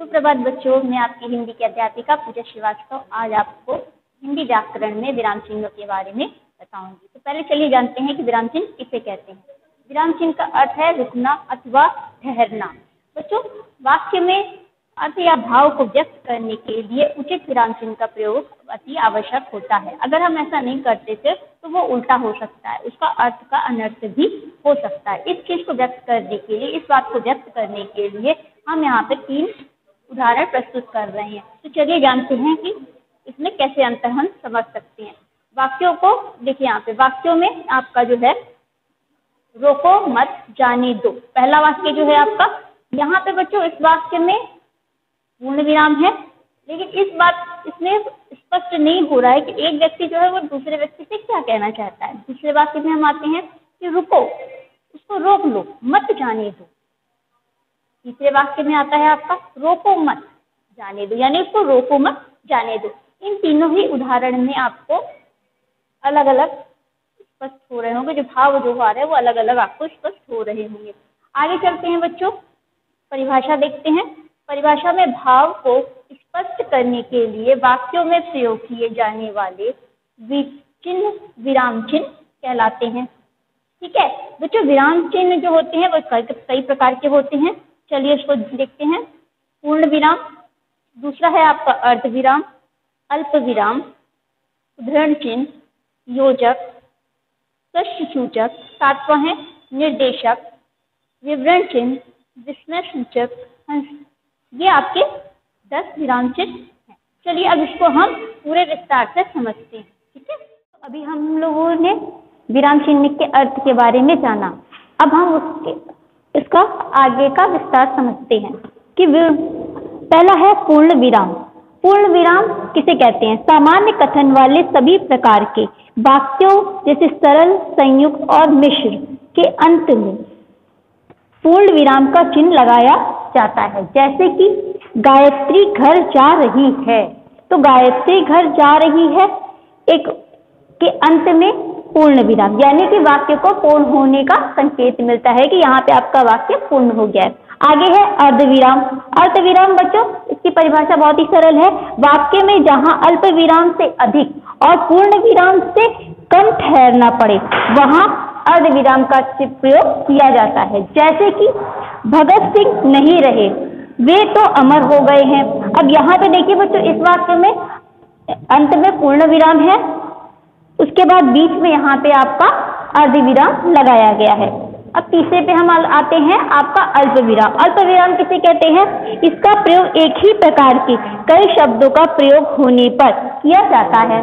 सुप्रभात बच्चों, मैं आपकी हिंदी की अध्यापिका पूजा श्रीवास्तव आज आपको हिंदी व्याकरण में विराम चिन्हों के बारे में बताऊंगी। तो पहले चलिए जानते हैं कि विराम चिन्ह किसे कहते हैं। विराम चिन्ह का अर्थ है रुकना अथवा ठहरना। बच्चों, वाक्य में अर्थ या भाव को व्यक्त करने के लिए उचित विराम चिन्ह का प्रयोग अति आवश्यक होता है। अगर हम ऐसा नहीं करते थे तो वो उल्टा हो सकता है, उसका अर्थ का अनर्थ भी हो सकता है। इस चीज को व्यक्त करने के लिए, इस बात को व्यक्त करने के लिए हम यहाँ पे 3 उदाहरण प्रस्तुत कर रहे हैं। तो चलिए जानते हैं कि इसमें कैसे अंतर हम समझ सकते हैं। वाक्यों को देखिए, यहाँ पे वाक्यों में आपका जो है रोको मत जाने दो, पहला वाक्य जो है आपका। यहाँ पे बच्चों इस वाक्य में पूर्ण विराम है, लेकिन इसमें स्पष्ट नहीं हो रहा है कि एक व्यक्ति जो है वो दूसरे व्यक्ति से क्या कहना चाहता है। दूसरे वाक्य में हम आते हैं कि रुको, उसको रोक लो, मत जाने दो। तीसरे वाक्य में आता है आपका रोको मत जाने दो, यानी उसको रोको मत जाने दो। इन तीनों ही उदाहरण में आपको अलग अलग स्पष्ट हो रहे होंगे, जो भाव जो आ रहे हैं वो अलग अलग आपको स्पष्ट हो रहे होंगे। आगे चलते हैं बच्चों, परिभाषा देखते हैं। परिभाषा में भाव को स्पष्ट करने के लिए वाक्यों में प्रयोग किए जाने वाले चिन्ह विराम चिन्ह कहलाते हैं। ठीक है बच्चों, विराम चिन्ह जो होते हैं वो कई प्रकार के होते हैं। चलिए इसको देखते हैं। पूर्ण विराम, दूसरा है आपका अर्ध विराम, अल्प विराम, उद्धरण चिन्ह, योजक, प्रश्न सूचक, सातवां है निर्देशक, विवरण चिन्ह, विस्मय सूचक, ये आपके 10 विराम चिन्ह हैं। चलिए अब इसको हम पूरे विस्तार से समझते हैं। ठीक है, तो अभी हम लोगों ने विराम चिन्ह के अर्थ के बारे में जाना। अब हम इसका आगे का विस्तार समझते हैं कि पहला है पूर्ण विराम। पूर्ण विराम किसे कहते हैं? सामान्य कथन वाले सभी प्रकार के वाक्यों जैसे सरल, संयुक्त और मिश्र के अंत में पूर्ण विराम का चिन्ह लगाया जाता है। जैसे कि गायत्री घर जा रही है, तो गायत्री घर जा रही है एक के अंत में पूर्ण विराम, यानी कि वाक्य को पूर्ण होने का संकेत मिलता है कि यहाँ पे आपका वाक्य पूर्ण हो गया है। आगे है अर्धविराम। अर्धविराम बच्चों, इसकी परिभाषा बहुत ही सरल है। वाक्य में जहाँ अल्प विराम से अधिक और पूर्ण विराम से कम ठहरना पड़े वहाँ अर्धविराम का प्रयोग किया जाता है। जैसे कि भगत सिंह नहीं रहे, वे तो अमर हो गए हैं। अब यहाँ पे देखिए बच्चों, इस वाक्य में अंत में पूर्ण विराम है, उसके बाद बीच में यहाँ पे आपका अर्धविराम लगाया गया है। अब तीसरे पे हम आते हैं आपका अल्प विराम। अल्प विराम किसे कहते हैं? इसका प्रयोग एक ही प्रकार के कई शब्दों का प्रयोग होने पर किया जाता है।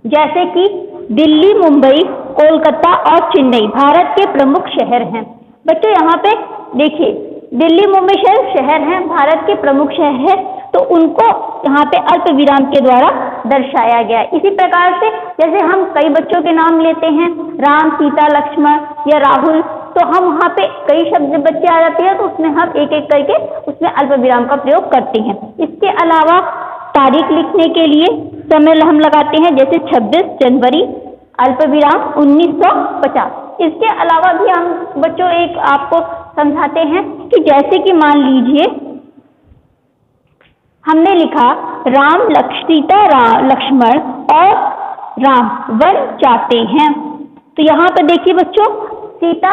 जैसे कि दिल्ली, मुंबई, कोलकाता और चेन्नई भारत के प्रमुख शहर हैं। बच्चों यहाँ पे देखिए, दिल्ली, मुंबई शहर हैं, भारत के प्रमुख शहर हैं, तो उनको यहाँ पे अल्प विराम के द्वारा दर्शाया गया है। इसी प्रकार से जैसे हम कई बच्चों के नाम लेते हैं, राम, सीता, लक्ष्मण या राहुल, तो हम वहाँ पे कई शब्द बच्चे आ जाते हैं, तो उसमें हम एक एक करके उसमें अल्प विराम का प्रयोग करते हैं। इसके अलावा तारीख लिखने के लिए समय हम लगाते हैं, जैसे 26 जनवरी अल्प विराम 1950। इसके अलावा भी हम बच्चों एक आपको समझाते हैं कि जैसे कि मान लीजिए हमने लिखा राम, सीता, लक्ष्मण और राम वन जाते हैं, तो यहाँ पर देखिए बच्चों सीता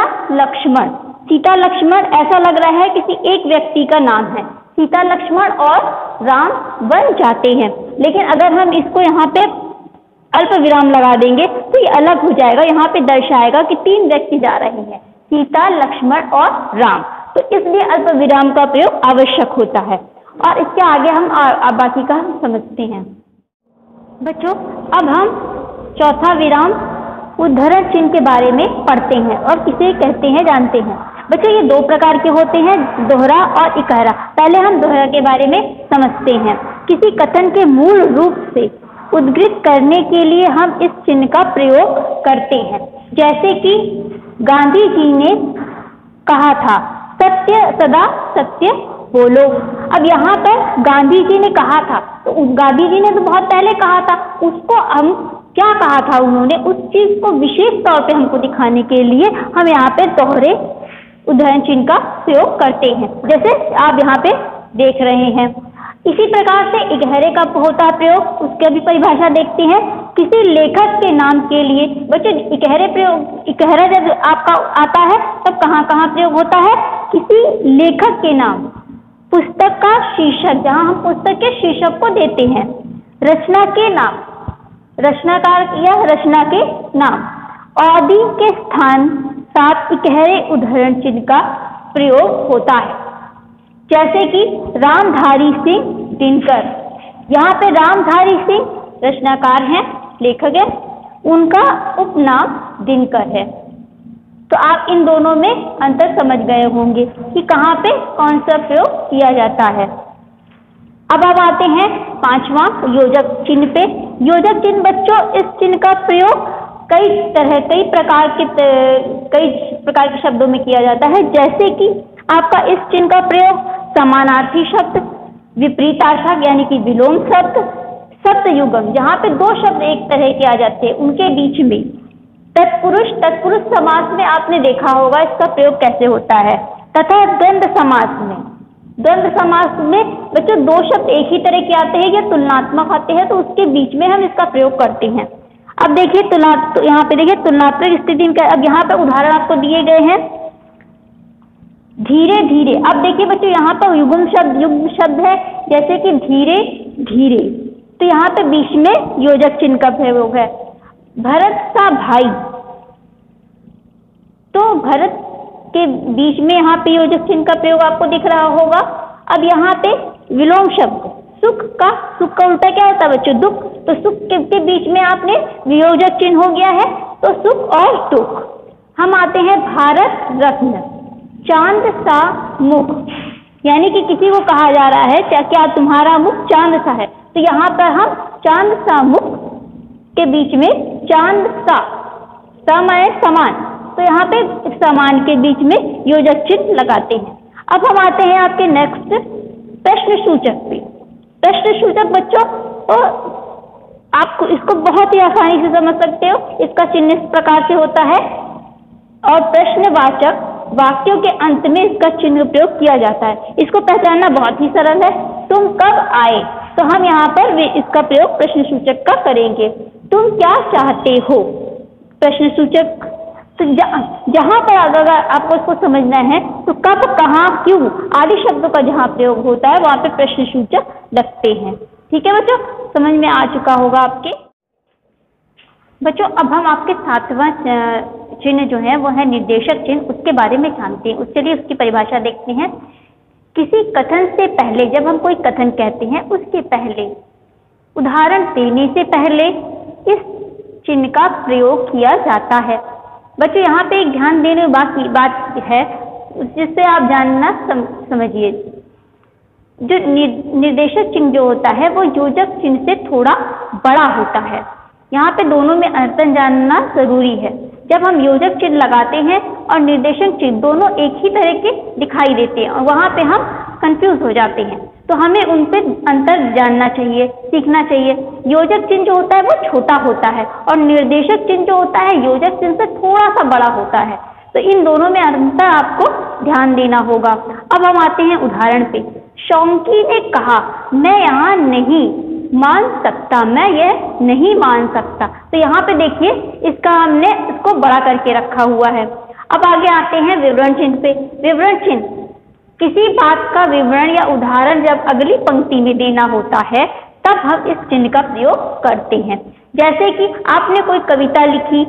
लक्ष्मण ऐसा लग रहा है किसी एक व्यक्ति का नाम है। सीता, लक्ष्मण और राम वन जाते हैं, लेकिन अगर हम इसको यहाँ पे अल्प विराम लगा देंगे तो ये अलग हो जाएगा। यहाँ पे दर्शाएगा कि 3 व्यक्ति जा रहे हैं, सीता, लक्ष्मण और राम, तो इसलिए अल्प विराम का प्रयोग आवश्यक होता है। और इसके आगे हम बाकी का हम समझते हैं। बच्चों अब हम चौथा विराम उद्धरण चिन्ह के बारे में पढ़ते हैं और किसे कहते हैं जानते हैं। बच्चों ये 2 प्रकार के होते हैं, दोहरा और इकहरा। पहले हम दोहरा के बारे में समझते हैं। किसी कथन के मूल रूप से उद्धृत करने के लिए हम इस चिन्ह का प्रयोग करते हैं। जैसे कि गांधी जी ने कहा था, सत्य सदा सत्य बोलो। अब यहाँ पर गांधी जी ने कहा था, तो गांधी जी ने तो बहुत पहले कहा था, उसको हम क्या कहा था उन्होंने, उस चीज को विशेष तौर पे हमको दिखाने के लिए हम यहाँ पे दोहरे उद्धरण चिन्ह का प्रयोग करते हैं। जैसे आप यहाँ पे देख रहे हैं। इसी प्रकार से इकहरे का होता है प्रयोग, उसकी भी परिभाषा देखते हैं। किसी लेखक के नाम के लिए बच्चों इकहरा जब आपका आता है तब कहाँ कहाँ प्रयोग होता है? किसी लेखक के नाम, पुस्तक का शीर्षक, जहाँ हम पुस्तक के शीर्षक को देते हैं। रचना के नाम, रचनाकार या रचना के नाम, आदि के स्थान साथ इकहरे उदाहरण चिन्ह का प्रयोग होता है। जैसे कि रामधारी सिंह दिनकर, यहाँ पे रामधारी सिंह रचनाकार हैं, लेखक है, उनका उपनाम दिनकर है। तो आप इन दोनों में अंतर समझ गए होंगे कि कहाँ पे कौन सा प्रयोग किया जाता है। अब आते हैं पांचवा योजक चिन्ह पे। योजक चिन्ह बच्चों, इस चिन्ह का प्रयोग कई प्रकार के शब्दों में किया जाता है। जैसे कि आपका इस चिन्ह का प्रयोग समानार्थी शब्द, विपरीतार्थक यानी कि विलोम शब्द, सप्तयुगम जहाँ पे दो शब्द एक तरह के आ जाते हैं उनके बीच में, तत्पुरुष समास में आपने देखा होगा इसका प्रयोग कैसे होता है, तथा द्वंद्व समास में बच्चों दो शब्द एक ही तरह के आते हैं या तुलनात्मक आते हैं तो उसके बीच में हम इसका प्रयोग करते हैं। अब देखिए यहाँ पे देखिए तुलनात्मक स्थिति में, अब यहाँ पे उदाहरण आपको दिए गए हैं। धीरे धीरे, अब देखिए बच्चों यहाँ पर युग्म शब्द है, जैसे कि धीरे धीरे, तो यहाँ पे बीच में योजक चिन्ह का प्रयोग है। भरत सा भाई, तो भरत के बीच में यहाँ पे योजक चिन्ह का प्रयोग आपको दिख रहा होगा। अब यहाँ पे विलोम शब्द, सुख का उल्टा क्या होता है बच्चों? दुख, तो सुख के बीच में आपने वियोजक चिन्ह हो गया है, तो सुख और दुख। हम आते हैं भारत रत्न, चांद सा मुख, यानी कि किसी को कहा जा रहा है क्या तुम्हारा मुख चांद सा है, तो यहाँ पर हम चांद सा मुख के बीच में चांद सा माने समान, तो यहाँ पे समान के बीच में योजक चिन्ह लगाते हैं। अब हम आते हैं आपके नेक्स्ट प्रश्न सूचक पे। प्रश्न सूचक बच्चों, तो आप इसको बहुत ही आसानी से समझ सकते हो। इसका चिन्ह इस प्रकार से होता है और प्रश्नवाचक वाक्यों के अंत में इसका चिन्ह प्रयोग किया जाता है। इसको पहचानना बहुत ही सरल है। तुम कब आए, तो हम यहाँ पर इसका प्रयोग प्रश्न सूचक का करेंगे। तुम क्या चाहते हो, प्रश्न सूचक। तो जहाँ पर अगर आपको इसको समझना है तो कब, कहाँ, क्यों आदि शब्दों का जहाँ प्रयोग होता है वहाँ पे प्रश्न सूचक लगते हैं। ठीक है बच्चों, समझ में आ चुका होगा आपके। बच्चों अब हम आपके सातवां चिन्ह जो है वो है निर्देशक चिन्ह, उसके बारे में जानते हैं। उसके लिए उसकी परिभाषा देखते हैं। किसी कथन से पहले, जब हम कोई कथन कहते हैं उसके पहले, उदाहरण देने से पहले इस चिन्ह का प्रयोग किया जाता है। बच्चों यहाँ पे एक ध्यान देने बात है जिससे आप जानना समझिए। जो निर्देशक चिन्ह जो होता है वो योजक चिन्ह से थोड़ा बड़ा होता है। यहाँ पे दोनों में अंतर जानना जरूरी है। जब हम योजक चिन्ह लगाते हैं और निर्देशक चिन्ह दोनों एक ही तरह के दिखाई देते हैं और वहाँ पे हम कंफ्यूज हो जाते हैं, तो हमें उन पे अंतर जानना चाहिए, सीखना चाहिए। योजक चिन्ह जो होता है वो छोटा होता है और निर्देशक चिन्ह जो होता है योजक चिन्ह से थोड़ा सा बड़ा होता है, तो इन दोनों में अंतर आपको ध्यान देना होगा। अब हम आते हैं उदाहरण पे। शौकी ने कहा, मैं यहाँ नहीं मान सकता, मैं यह नहीं मान सकता, तो यहाँ पे देखिए इसका हमने इसको बड़ा करके रखा हुआ है। अब आगे आते हैं विवरण चिन्ह पे। विवरण चिन्ह, किसी बात का विवरण या उदाहरण जब अगली पंक्ति में देना होता है तब हम इस चिन्ह का प्रयोग करते हैं। जैसे कि आपने कोई कविता लिखी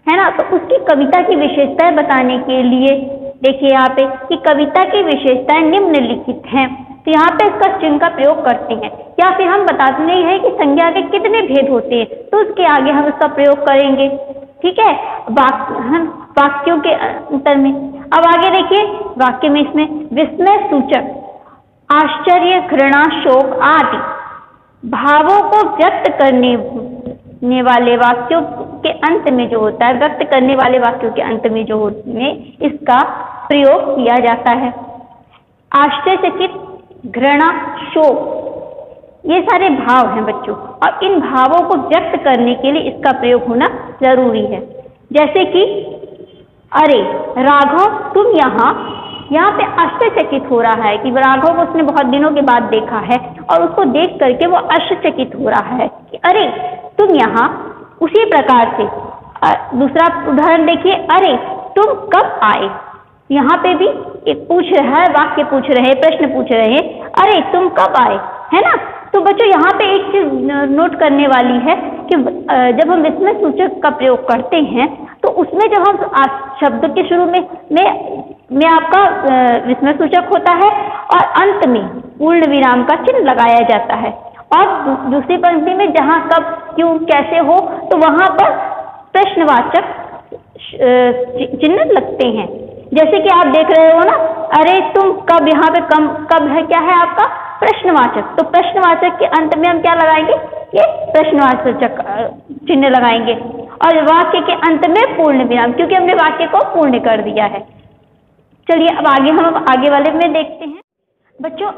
है ना, तो उसकी कविता की विशेषताएं बताने के लिए देखिए यहाँ पे कि कविता की विशेषताएं निम्नलिखित हैं, तो यहाँ पे इसका चिन्ह का प्रयोग करते हैं। या फिर हम बताते नहीं है कि संज्ञा के कितने भेद होते हैं, तो उसके आगे हम इसका प्रयोग करेंगे। ठीक है, वाक्यों के अंतर में। अब आगे देखिए वाक्य में इसमें विस्मय सूचक, आश्चर्य, घृणा, शोक आदि भावों को व्यक्त करने वाले वाक्यों के अंत में जो होता है, व्यक्त करने वाले वाक्यों के अंत में जो में इसका प्रयोग किया जाता है। आश्चर्यचकित, घृणा, शोक, ये सारे भाव हैं बच्चों, और इन भावों को व्यक्त करने के लिए इसका प्रयोग होना जरूरी है। जैसे कि अरे राघव तुम यहाँ यहाँ पे आश्चर्यचकित हो रहा है कि राघव को उसने बहुत दिनों के बाद देखा है और उसको देख करके वो आश्चर्यचकित हो रहा है कि अरे तुम यहाँ। उसी प्रकार से दूसरा उदाहरण देखिए, अरे तुम कब आए। यहाँ पे भी एक पूछ रहा है, वाक्य पूछ रहे, प्रश्न पूछ रहे, अरे तुम कब आए, है ना। तो बच्चों यहाँ पे एक चीज नोट करने वाली है कि जब हम विस्मय सूचक का प्रयोग करते हैं तो उसमें जब हम शब्द के शुरू में आपका विस्मय सूचक होता है और अंत में पूर्ण विराम का चिन्ह लगाया जाता है, और दूसरी पंक्ति में जहाँ कब क्यों कैसे हो तो वहां पर प्रश्नवाचक चिन्ह लगते हैं। जैसे कि आप देख रहे हो ना, अरे तुम कब, यहाँ पे कब है, क्या है आपका प्रश्नवाचक। तो प्रश्नवाचक के अंत में हम क्या लगाएंगे, ये प्रश्नवाचक चिन्ह लगाएंगे, और वाक्य के अंत में पूर्ण विराम, क्योंकि हमने वाक्य को पूर्ण कर दिया है। चलिए अब हम आगे वाले में देखते हैं। बच्चों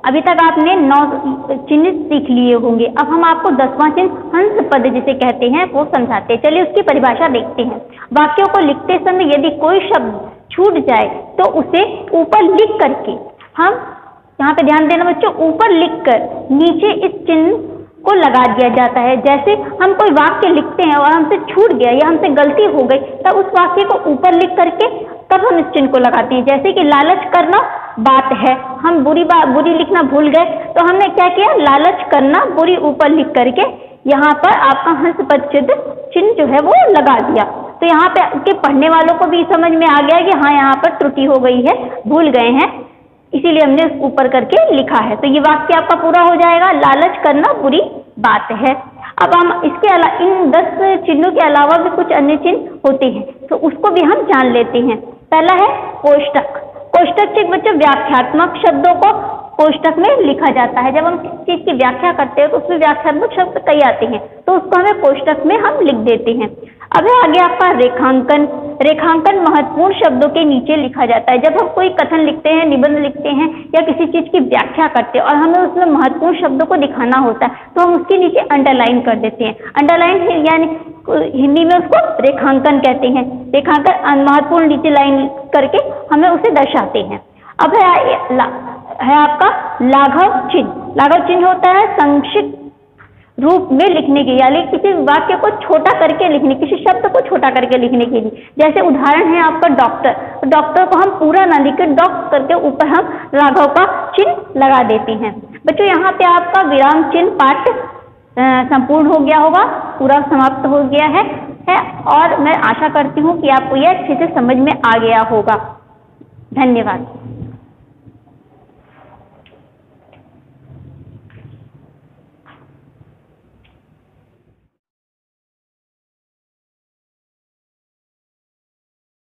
अभी तक आपने 9 चिन्ह सीख लिए होंगे। अब हम आपको 10वां चिन्ह हंस पद जिसे कहते हैं वो समझाते हैं। चलिए उसकी परिभाषा देखते हैं। वाक्यों को लिखते समय यदि कोई शब्द छूट जाए तो उसे ऊपर लिख करके, हम यहाँ पे ध्यान देना बच्चों, ऊपर लिखकर नीचे इस चिन्ह को लगा दिया जाता है। जैसे हम कोई वाक्य लिखते हैं और हमसे छूट गया या हमसे गलती हो गई, तब उस वाक्य को ऊपर लिख करके तब हम इस चिन्ह को लगाते हैं। जैसे कि लालच करना बात है, हम बुरी लिखना भूल गए तो हमने क्या किया, लालच करना बुरी ऊपर लिख करके यहाँ पर आपका हंस पद चिन्ह जो है वो लगा दिया। तो यहाँ पे के पढ़ने वालों को भी समझ में आ गया कि हाँ यहाँ पर त्रुटि हो गई है, भूल गए हैं, इसीलिए हमने ऊपर करके लिखा है। तो ये वाक्य आपका पूरा हो जाएगा, लालच करना बुरी बात है। अब हम इसके अलावा इन 10 चिन्हों के अलावा भी कुछ अन्य चिन्ह होते हैं, तो उसको भी हम जान लेते हैं। पहला है कोष्टक। कोष्टक से बच्चों व्याख्यात्मक शब्दों को कोष्टक में लिखा जाता है। जब हम किसी चीज की व्याख्या करते हैं तो उसमें व्याख्यात्मक शब्द कई आते हैं, तो उसको हमें कोष्टक में हम लिख देते हैं। अब है आगे आपका रेखांकन। रेखांकन महत्वपूर्ण शब्दों के नीचे लिखा जाता है। जब हम कोई कथन लिखते हैं, निबंध लिखते हैं या किसी चीज की व्याख्या करते हैं और हमें उसमें महत्वपूर्ण शब्दों को दिखाना होता है तो हम उसके नीचे अंडरलाइन कर देते हैं। अंडरलाइन यानी हिंदी में उसको रेखांकन कहते हैं। रेखांकन महत्वपूर्ण नीचे लाइन करके हमें उसे दर्शाते हैं। अब है आपका लाघव चिन्ह। लाघव चिन्ह होता है संक्षिप्त रूप में लिखने के, यानी किसी वाक्य को छोटा करके लिखने, किसी शब्द को छोटा करके लिखने के लिए। जैसे उदाहरण है आपका डॉक्टर। डॉक्टर को हम पूरा ना लिखकर डॉक्टर करके ऊपर हम लाघव का चिन्ह लगा देते हैं। बच्चों यहाँ पे आपका विराम चिन्ह पाठ संपूर्ण हो गया होगा, पूरा समाप्त हो गया है और मैं आशा करती हूँ कि आपको यह अच्छे से समझ में आ गया होगा। धन्यवाद।